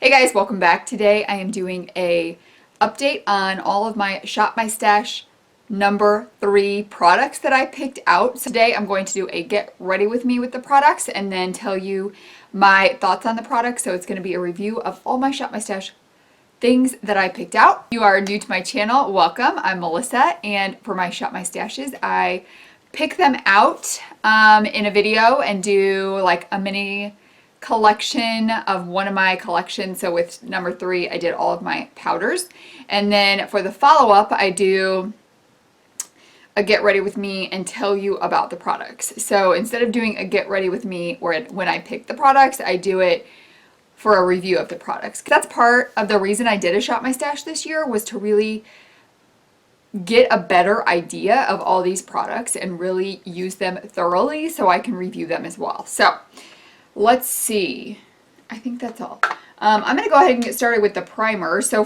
Hey guys, welcome back. Today I am doing a update on all of my Shop My Stash number 3 products that I picked out. So today I'm going to do a get ready with me with the products and then tell you my thoughts on the products. So it's going to be a review of all my Shop My Stash things that I picked out. If you are new to my channel, welcome. I'm Melissa, and for my Shop My Stashes, I pick them out in a video and do like a mini collection of one of my collections. So with number 3, I did all of my powders. And then for the follow-up, I do a get ready with me and tell you about the products. So instead of doing a get ready with me when I pick the products, I do it for a review of the products. That's part of the reason I did a Shop My Stash this year, was to really get a better idea of all these products and really use them thoroughly so I can review them as well. So let's see. I think that's all. I'm going to go ahead and get started with the primer. So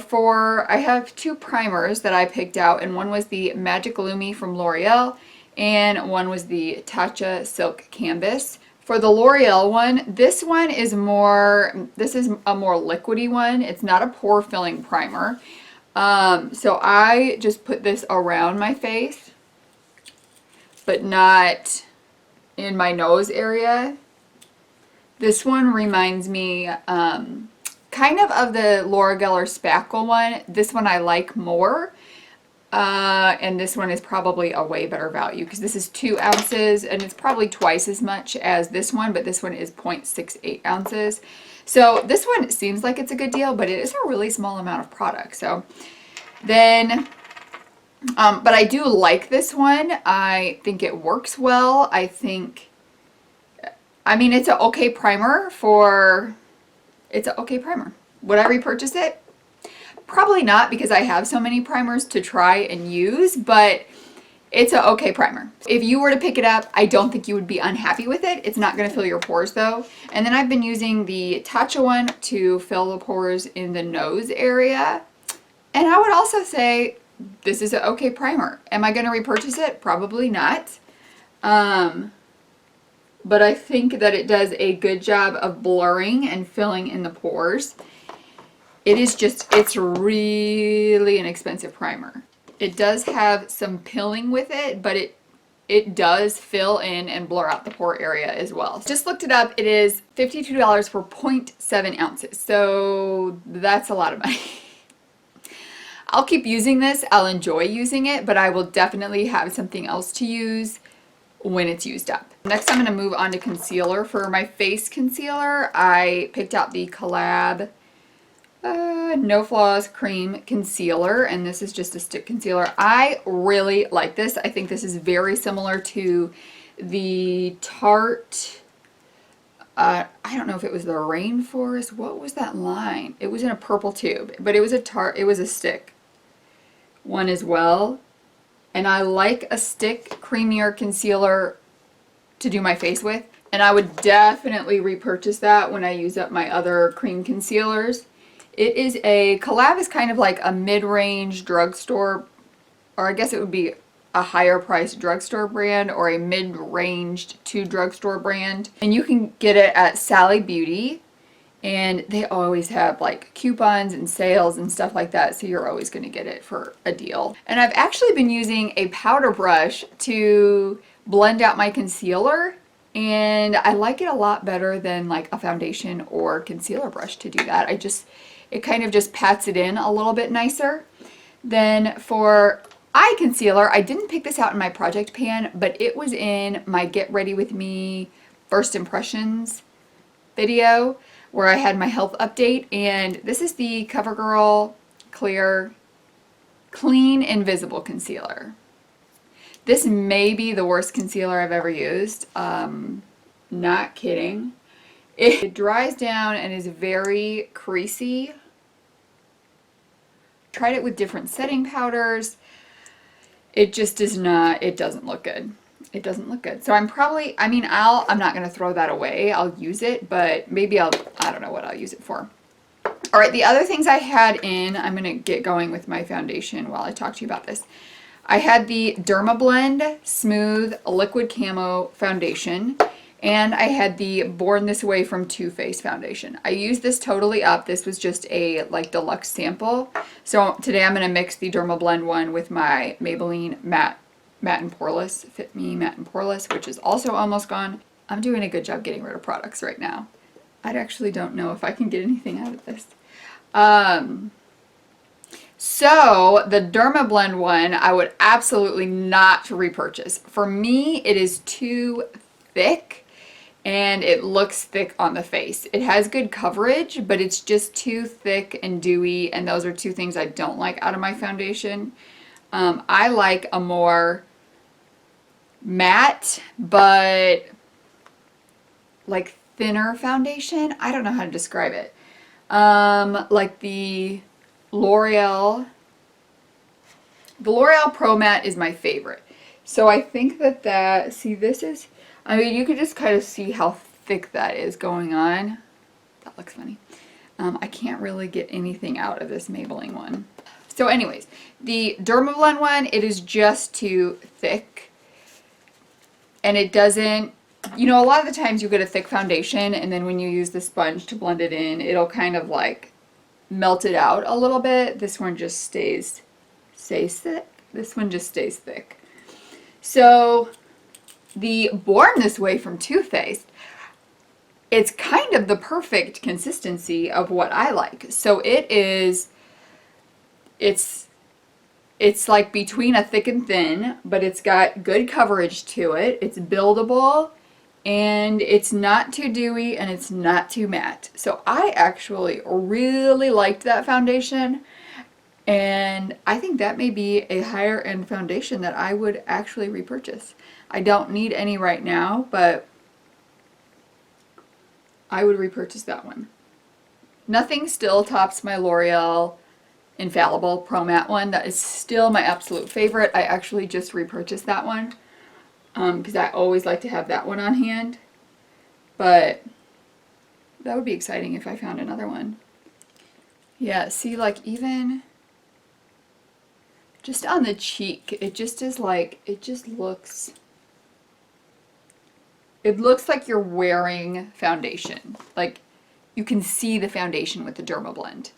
I have 2 primers that I picked out, and one was the Magic Lumi from L'Oreal, and one was the Tatcha Silk Canvas. For the L'Oreal one, this is a more liquidy one. It's not a pore filling primer. So I just put this around my face, but not in my nose area. This one reminds me kind of the Laura Geller Spackle one. This one I like more. And this one is probably a way better value because this is 2 ounces and it's probably twice as much as this one, but this one is 0.68 ounces. So this one seems like it's a good deal, but it is a really small amount of product. So then, but I do like this one. I think it works well. I mean, it's an okay primer Would I repurchase it? Probably not, because I have so many primers to try and use, but it's an okay primer. If you were to pick it up, I don't think you would be unhappy with it. It's not going to fill your pores though. And then I've been using the Tatcha one to fill the pores in the nose area. And I would also say this is an okay primer. Am I going to repurchase it? Probably not. But I think that it does a good job of blurring and filling in the pores. It's really an expensive primer. It does have some pilling with it, but it does fill in and blur out the pore area as well. Just looked it up. It is $52 for 0.7 ounces. So that's a lot of money. I'll keep using this. I'll enjoy using it, but I will definitely have something else to use when it's used up. Next, I'm going to move on to concealer. For my face concealer, I picked out the Collab No Flaws Cream Concealer, and this is just a stick concealer. I really like this. I think this is very similar to the Tarte, I don't know if it was the Rainforest. What was that line? It was in a purple tube, but it was a stick one as well. And I like a stick creamier concealer to do my face with. And I would definitely repurchase that when I use up my other cream concealers. Collab is kind of like a mid-range drugstore, or I guess it would be a higher priced drugstore brand or a mid-ranged to drugstore brand. And you can get it at Sally Beauty. And they always have like coupons and sales and stuff like that, so you're always going to get it for a deal. And I've actually been using a powder brush to blend out my concealer, and I like it a lot better than like a foundation or concealer brush to do that. It kind of just pats it in a little bit nicer. Then for eye concealer, I didn't pick this out in my project pan, but it was in my Get Ready With Me First Impressions video, where I had my health update, and this is the CoverGirl Clear Clean Invisible Concealer. This may be the worst concealer I've ever used. Not kidding. It dries down and is very creasy. Tried it with different setting powders. It just doesn't look good. It doesn't look good. So I'm not going to throw that away. I'll use it, but maybe I don't know what I'll use it for. All right, the other things I had I'm going to get going with my foundation while I talk to you about this. I had the Dermablend Smooth Liquid Camo Foundation, And I had the Born This Way from Too Faced foundation. I used this totally up. This was just a like deluxe sample. So today I'm going to mix the Derma Blend one with my Maybelline Matte and Poreless, Fit Me Matte and Poreless, which is also almost gone. I'm doing a good job getting rid of products right now. I actually don't know if I can get anything out of this. So the Derma Blend one, I would absolutely not repurchase. For me, it is too thick and it looks thick on the face. It has good coverage, but it's just too thick and dewy, and those are two things I don't like out of my foundation. I like a more matte, but like thinner foundation. I don't know how to describe it. Like the L'Oreal Pro Matte is my favorite. So I think that, see, this is, I mean, you could just kind of see how thick that is going on. That looks funny. I can't really get anything out of this Maybelline one. So anyways, the Derma Blend one, it is just too thick. And it doesn't, you know, a lot of the times you get a thick foundation and then when you use the sponge to blend it in, it'll kind of like melt it out a little bit. This one just stays thick. This one just stays thick. So the Born This Way from Too Faced, it's kind of the perfect consistency of what I like. So it's like between a thick and thin, but it's got good coverage to it. It's buildable and it's not too dewy and it's not too matte. So I actually really liked that foundation. And I think that may be a higher end foundation that I would actually repurchase. I don't need any right now, but I would repurchase that one. Nothing still tops my L'Oreal Infallible Pro Matte one. That is still my absolute favorite. I actually just repurchased that one because I always like to have that one on hand. But that would be exciting if I found another one. Yeah, see, like even just on the cheek, it just is like, it looks like you're wearing foundation. Like you can see the foundation with the Derma Blend.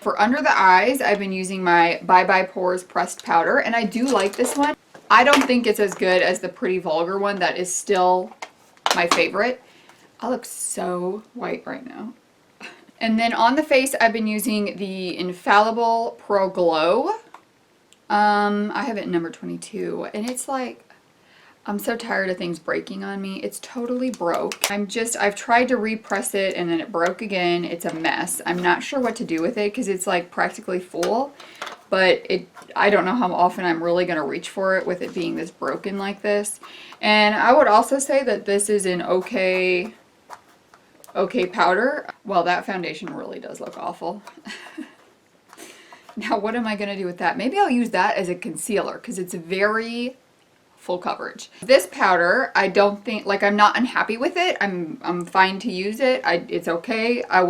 For under the eyes, I've been using my Bye Bye Pores pressed powder, and I do like this one. I don't think it's as good as the Pretty Vulgar one. That is still my favorite. I look so white right now. And then on the face, I've been using the Infallible Pro Glow. I have it in number 22, and it's like, I'm so tired of things breaking on me. It's totally broke. I've tried to repress it and then it broke again. It's a mess. I'm not sure what to do with it because it's like practically full, but I don't know how often I'm really going to reach for it with it being this broken like this. And I would also say that this is an okay powder. Well, that foundation really does look awful. Now, what am I going to do with that? Maybe I'll use that as a concealer because it's very full coverage. This powder, I don't think, like, I'm not unhappy with it. I'm fine to use it. It's okay. I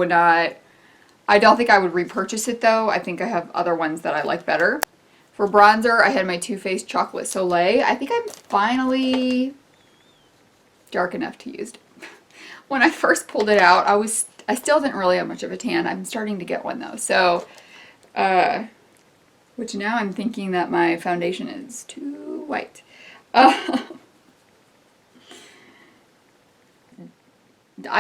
don't think I would repurchase it though. I think I have other ones that I like better. For bronzer, I had my Too Faced Chocolate Soleil. I think I'm finally dark enough to use it. When I first pulled it out, I still didn't really have much of a tan. I'm starting to get one though. So, which now I'm thinking that my foundation is too white. I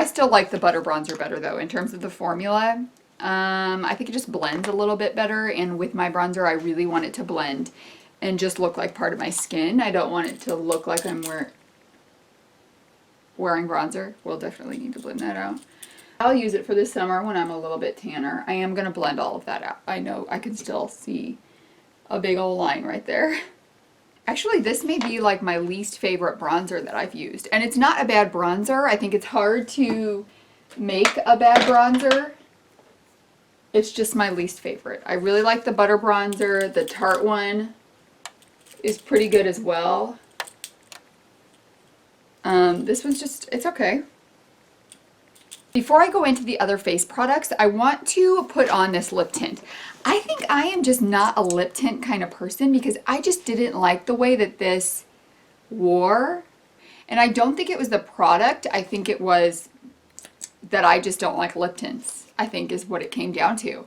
still like the butter bronzer better though in terms of the formula. I think it just blends a little bit better, and with my bronzer I really want it to blend and just look like part of my skin. I don't want it to look like I'm wearing bronzer. We'll definitely need to blend that out. I'll use it for the summer when I'm a little bit tanner. I am going to blend all of that out. I know I can still see a big old line right there. Actually, this may be like my least favorite bronzer that I've used. And it's not a bad bronzer. I think it's hard to make a bad bronzer. It's just my least favorite. I really like the butter bronzer. The Tarte one is pretty good as well. This one's just, it's okay. Before I go into the other face products, I want to put on this lip tint. I think I am just not a lip tint kind of person because I just didn't like the way that this wore. And I don't think it was the product. I think it was that I just don't like lip tints, I think is what it came down to.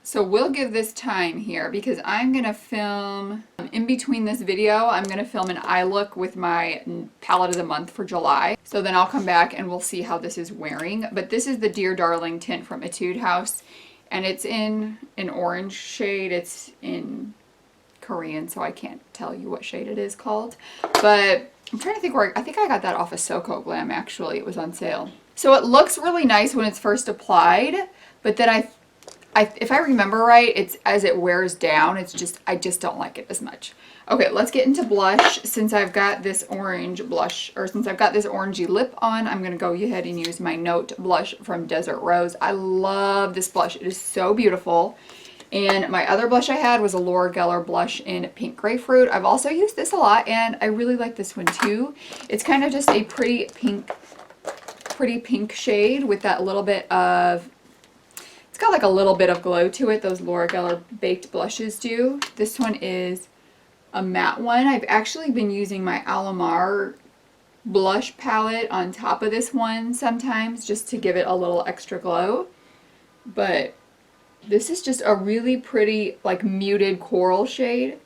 So we'll give this time here because I'm going to film, in between this video, I'm going to film an eye look with my palette of the month for July. So then I'll come back and we'll see how this is wearing. But this is the Dear Darling tint from Etude House. And it's in an orange shade. It's in Korean, so I can't tell you what shade it is called. But I'm trying to think where, I think I got that off of Soko Glam actually. It was on sale. So it looks really nice when it's first applied. But then if I remember right, it's as it wears down, I just don't like it as much. Okay, let's get into blush. Since I've got this orange blush, or since I've got this orangey lip on, I'm going to go ahead and use my Note blush from Desert Rose. I love this blush. It is so beautiful. And my other blush I had was a Laura Geller blush in Pink Grapefruit. I've also used this a lot, and I really like this one too. It's kind of just a pretty pink shade with that little bit of, it's got like a little bit of glow to it, those Laura Geller baked blushes do. This one is a matte one. I've actually been using my Alamar blush palette on top of this one sometimes just to give it a little extra glow. But this is just a really pretty like muted coral shade.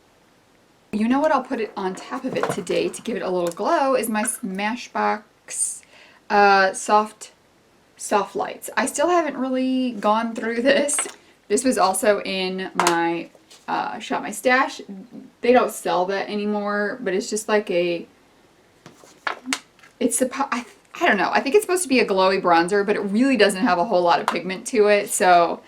You know what I'll put it on top of it today to give it a little glow is my Smashbox Soft Lights. I still haven't really gone through this. This was also in my Shop My Stash. They don't sell that anymore, but it's just like I don't know. I think it's supposed to be a glowy bronzer, but it really doesn't have a whole lot of pigment to it. So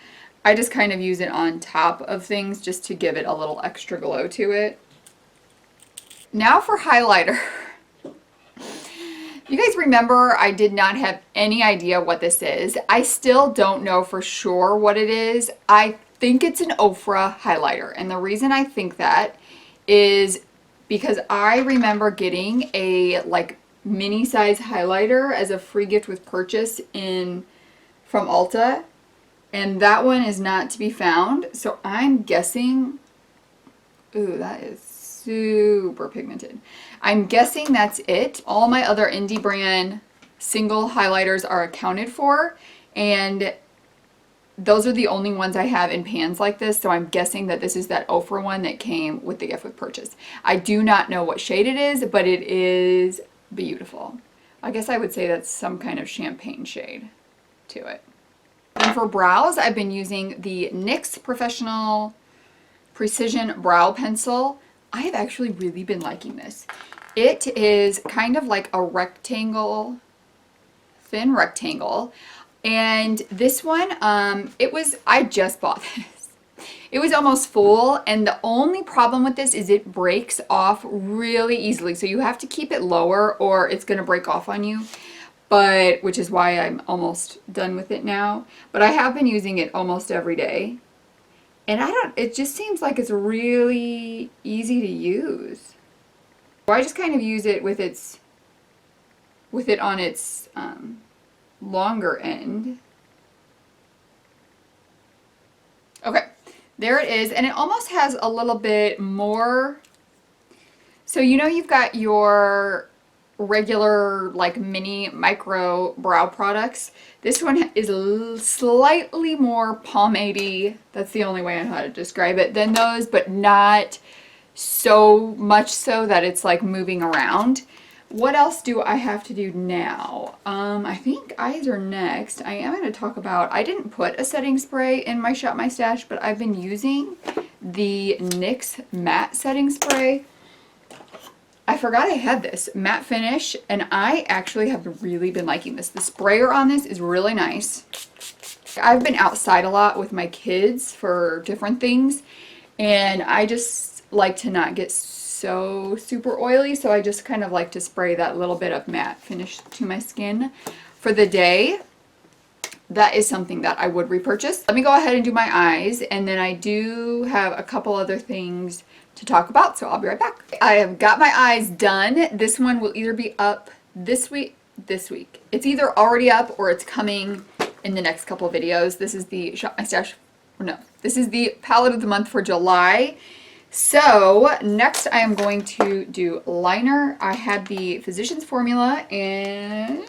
I just kind of use it on top of things just to give it a little extra glow to it. Now for highlighter. You guys remember I did not have any idea what this is. I still don't know for sure what it is. I think it's an Ofra highlighter. And the reason I think that is because I remember getting a like mini size highlighter as a free gift with purchase from Ulta. And that one is not to be found. So I'm guessing, ooh, that is super pigmented. I'm guessing that's it. All my other indie brand single highlighters are accounted for, and those are the only ones I have in pans like this, so I'm guessing that this is that Ofra one that came with the gift with purchase. I do not know what shade it is, but it is beautiful. I guess I would say that's some kind of champagne shade to it. And for brows, I've been using the NYX Professional Precision Brow Pencil. I have actually really been liking this. It is kind of like a rectangle, thin rectangle. And this one, I just bought this. It was almost full, and the only problem with this is it breaks off really easily. So you have to keep it lower or it's gonna break off on you. Which is why I'm almost done with it now. But I have been using it almost every day. And it just seems like it's really easy to use. So I just kind of use it with it on its longer end. Okay, there it is. And it almost has a little bit more. So you know you've got your regular like mini micro brow products. This one is slightly more pomade-y, that's the only way I know how to describe it, than those, but not so much so that it's like moving around. What else do I have to do now? I think eyes are next. I am going to talk about, I didn't put a setting spray in my Shop My Stash, but I've been using the NYX matte setting spray. I forgot I had this matte finish, and I actually have really been liking this. The sprayer on this is really nice. I've been outside a lot with my kids for different things, and I just like to not get so super oily, so I just kind of like to spray that little bit of matte finish to my skin for the day. That is something that I would repurchase. Let me go ahead and do my eyes, and then I do have a couple other things to talk about, so I'll be right back. I have got my eyes done. This one will either be up this week. It's either already up or it's coming in the next couple of videos. This is the Shop My Stash, this is the palette of the month for July. So next I am going to do liner. I had the Physicians Formula and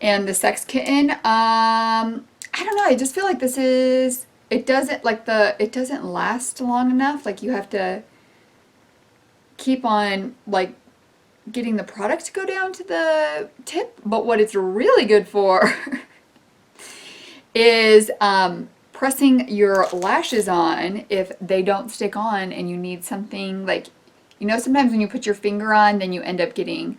the Sex Kitten. I don't know, I just feel like this is, it doesn't last long enough. Like you have to keep on like getting the product to go down to the tip. But what it's really good for is pressing your lashes on if they don't stick on and you need something like, you know, sometimes when you put your finger on, then you end up getting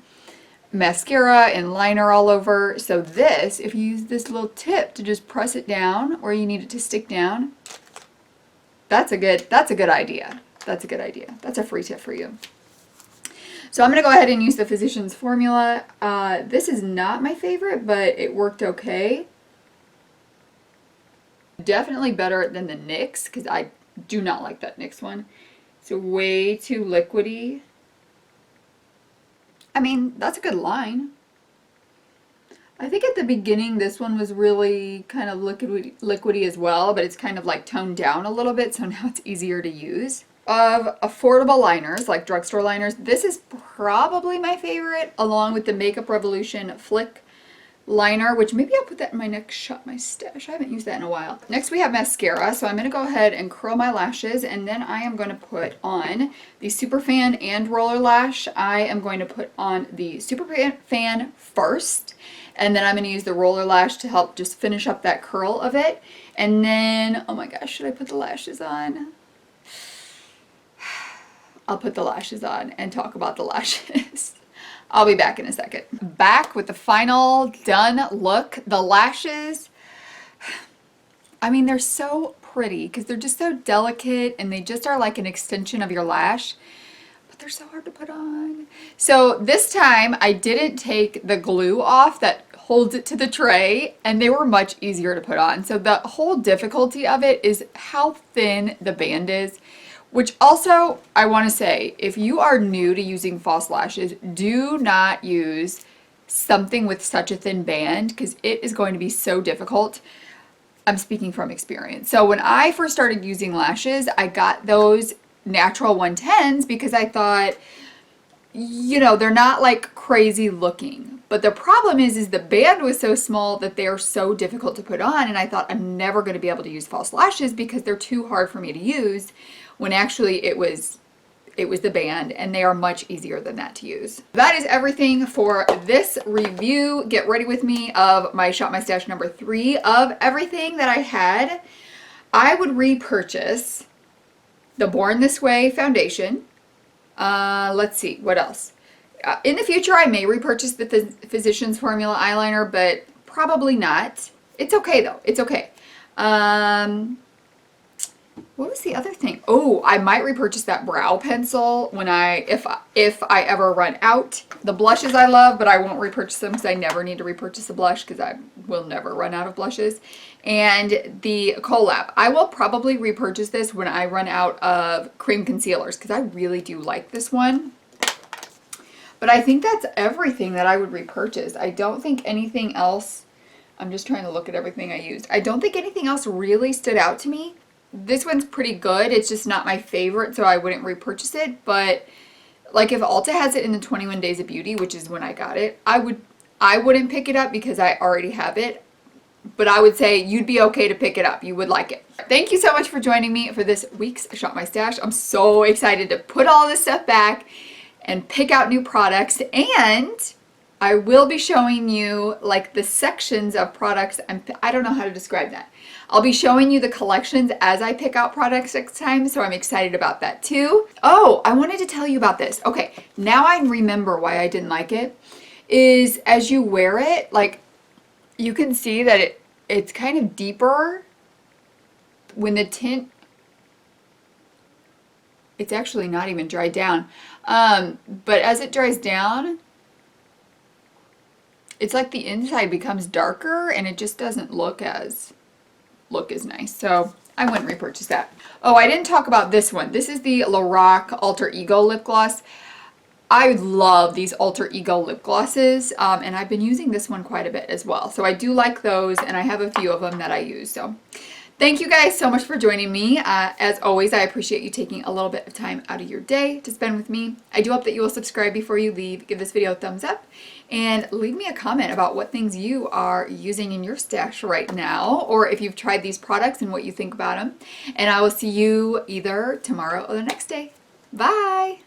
mascara and liner all over. So this, if you use this little tip to just press it down where you need it to stick down, that's a good idea. That's a good idea. That's a free tip for you. So I'm going to go ahead and use the Physicians Formula. This is not my favorite, but it worked okay. Definitely better than the NYX, because I do not like that NYX one. It's way too liquidy. I mean, that's a good line. I think at the beginning this one was really kind of liquidy as well, but it's kind of like toned down a little bit, so now it's easier to use. Of affordable liners, like drugstore liners, this is probably my favorite, along with the Makeup Revolution Flick liner, which maybe I'll put that in my next Shop My Stash. I haven't used that in a while. Next we have mascara, so I'm going to go ahead and curl my lashes, and then I am going to put on the Super Fan and Roller Lash. I am going to put on the Super Fan first, and then I'm going to use the Roller Lash to help just finish up that curl of it. And then, oh my gosh, should I put the lashes on? I'll put the lashes on and talk about the lashes. I'll be back in a second. Back with the final done look. The lashes, I mean, they're so pretty because they're just so delicate and they just are like an extension of your lash, but they're so hard to put on. So this time I didn't take the glue off that holds it to the tray, and they were much easier to put on. So the whole difficulty of it is how thin the band is. Which also, I want to say, if you are new to using false lashes, do not use something with such a thin band because it is going to be so difficult. I'm speaking from experience. So when I first started using lashes, I got those natural 110s because I thought, you know, they're not like crazy looking. But the problem is the band was so small that they're so difficult to put on, and I thought I'm never going to be able to use false lashes because they're too hard for me to use, when actually it was the band, and they are much easier than that to use. That is everything for this review. Get ready with me of my Shop My Stash number 3 of everything that I had. I would repurchase the Born This Way foundation. Let's see, what else? In the future, I may repurchase the Physicians Formula eyeliner, but probably not. It's okay though. It's okay. What was the other thing? Oh, I might repurchase that brow pencil when if I ever run out. The blushes I love, but I won't repurchase them because I never need to repurchase a blush because I will never run out of blushes. And the Collab. I will probably repurchase this when I run out of cream concealers because I really do like this one. But I think that's everything that I would repurchase. I don't think anything else, I'm just trying to look at everything I used. I don't think anything else really stood out to me. This one's pretty good. It's just not my favorite, so I wouldn't repurchase it. But like if Ulta has it in the 21 Days of Beauty, which is when I got it, I wouldn't pick it up because I already have it. But I would say you'd be okay to pick it up. You would like it. Thank you so much for joining me for this week's Shop My Stash. I'm so excited to put all this stuff back and pick out new products, and I will be showing you like the sections of products. I don't know how to describe that. I'll be showing you the collections as I pick out products next time, so I'm excited about that too. Oh, I wanted to tell you about this. Okay, now I remember why I didn't like it. Is as you wear it, like you can see that it's kind of deeper when the tint, it's actually not even dried down. But as it dries down, it's like the inside becomes darker and it just doesn't look as nice. So I wouldn't repurchase that. Oh, I didn't talk about this one. This is the Lorac Alter Ego lip gloss. I love these Alter Ego lip glosses, and I've been using this one quite a bit as well. So I do like those, and I have a few of them that I use. So Thank you guys so much for joining me. As always, I appreciate you taking a little bit of time out of your day to spend with me. I do hope that you will subscribe before you leave, give this video a thumbs up, and leave me a comment about what things you are using in your stash right now, or if you've tried these products and what you think about them. And I will see you either tomorrow or the next day. Bye!